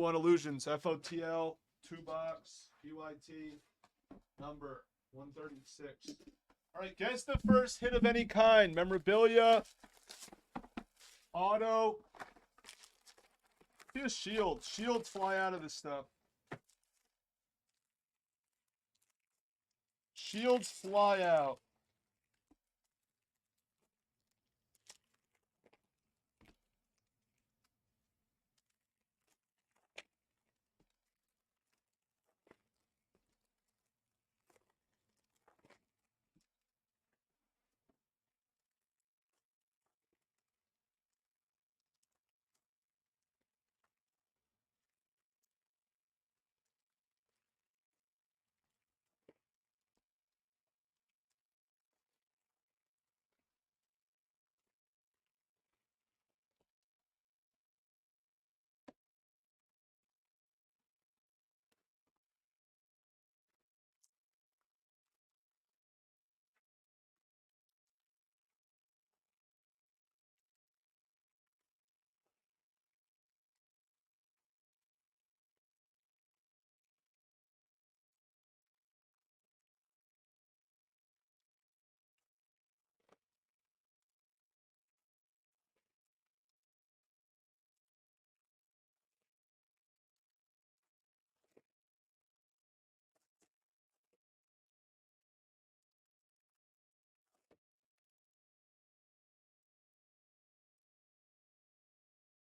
2-1 Illusions, FOTL, 2-box, PYT, number 136. All right, guess the first hit of any kind. Memorabilia, auto. See a shield. Shields fly out of this stuff. Shields fly out.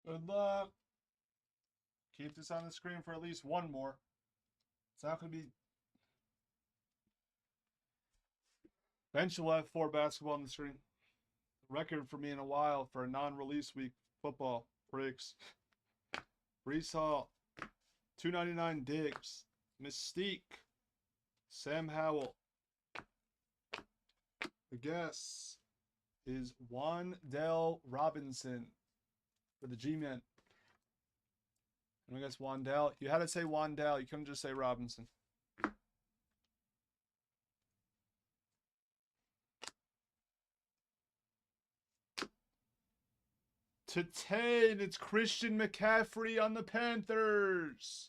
Good luck. Keep this on the screen for at least one more. It's not going to be. Eventually, we'll have 4 basketball on the screen. Record for me in a while for a non-release week football breaks. Brees Hall, $2.99 Diggs, Mystique, Sam Howell. The guess is Wandell Robinson for the G-Men. And I guess Wandell. You had to say Wandell. You couldn't just say Robinson. To 10, it's Christian McCaffrey on the Panthers.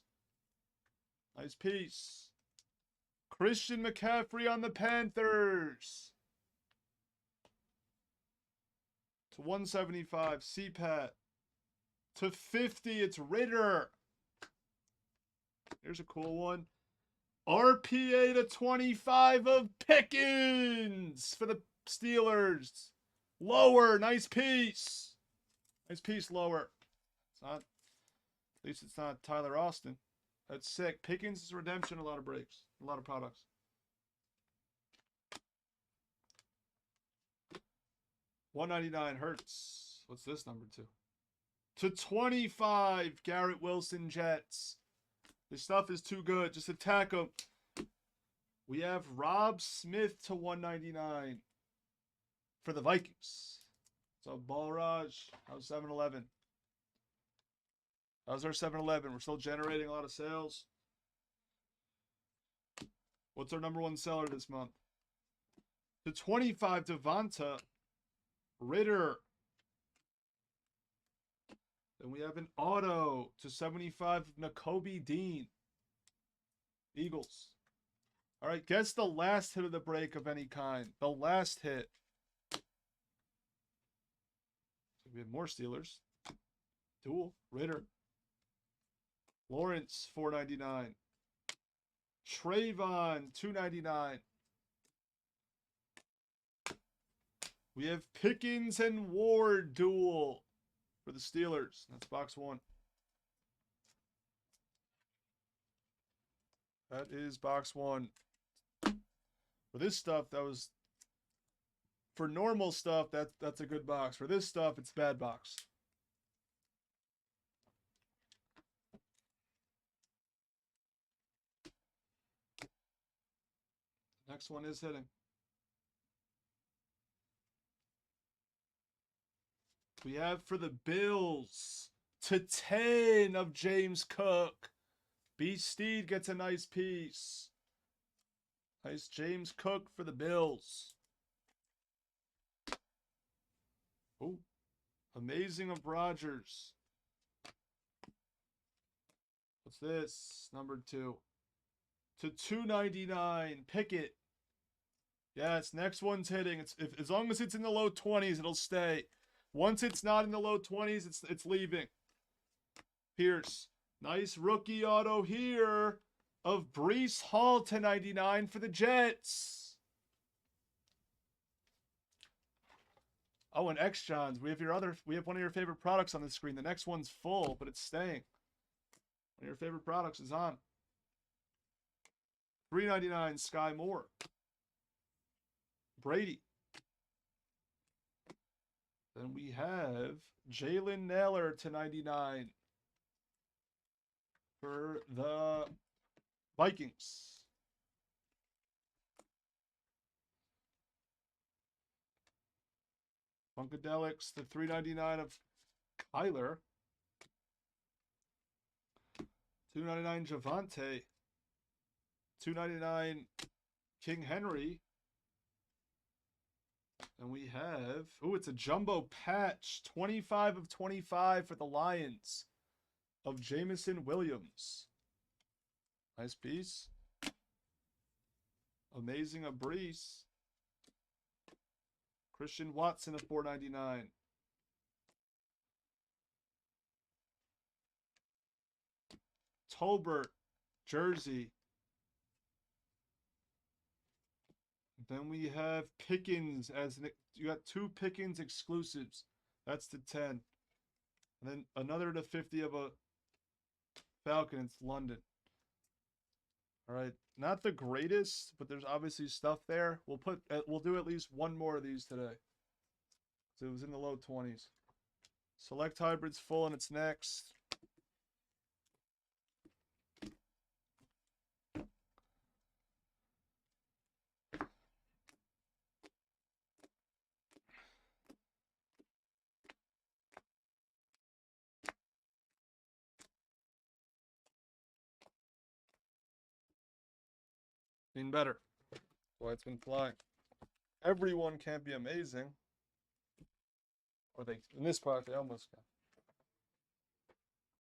Nice piece. Christian McCaffrey on the Panthers. To 175, CPAT. To 50, it's Ritter. Here's a cool one. RPA to 25 of Pickens for the Steelers. Lower, nice piece. Nice piece lower. It's not, at least it's not Tyler Austin. That's sick. Pickens is redemption, a lot of breaks, a lot of products. $199 Hurts. What's this number to? To 25, Garrett Wilson Jets. This stuff is too good. Just attack them. We have Rob Smith to 199 for the Vikings. So, Balraj, how's 7-Eleven? How's our 7-Eleven? We're still generating a lot of sales. What's our number 1 seller this month? To 25, Devonta Ritter. Then we have an auto to 75, Nakobe Dean. Eagles. All right, guess the last hit of the break of any kind. The last hit. We have more Steelers. Dual. Ritter. Lawrence, $4.99. Trayvon, $2.99. We have Pickens and Ward dual for the Steelers. That's box 1. That is box 1. For this stuff, that was... For normal stuff, that's a good box. For this stuff, it's bad box. Next one is hitting. We have for the Bills to 10 of James Cook. B. Steed gets a nice piece. Nice James Cook for the Bills. Oh, amazing of Rodgers. What's this? Number 2. To 299. Pickett. Yes, next one's hitting. As long as it's in the low 20s, it'll stay. Once it's not in the low 20s, it's leaving. Pierce. Nice rookie auto here of Breece Hall to 99 for the Jets. Oh, and X Johns. We have one of your favorite products on the screen. The next one's full, but it's staying. One of your favorite products is on. $3.99 Sky Moore. Brady. Then we have Jalen Naylor to 99 for the Vikings. Funkadelics, the $3.99 of Kyler. $2.99 Javante. $2.99 King Henry. And we have, it's a jumbo patch. 25 of 25 for the Lions of Jameson Williams. Nice piece. Amazing of Breece. Christian Watson of $4.99. Tolbert, jersey. Then we have Pickens you got 2 Pickens exclusives. That's the 10. And then another to 50 of a Falcon. It's London. All right, not the greatest, but there's obviously stuff there. We'll do at least one more of these today. So it was in the low 20s. Select Hybrids full and it's next. Been better. That's why it's been flying. Everyone can't be amazing. Or in this product, they almost can.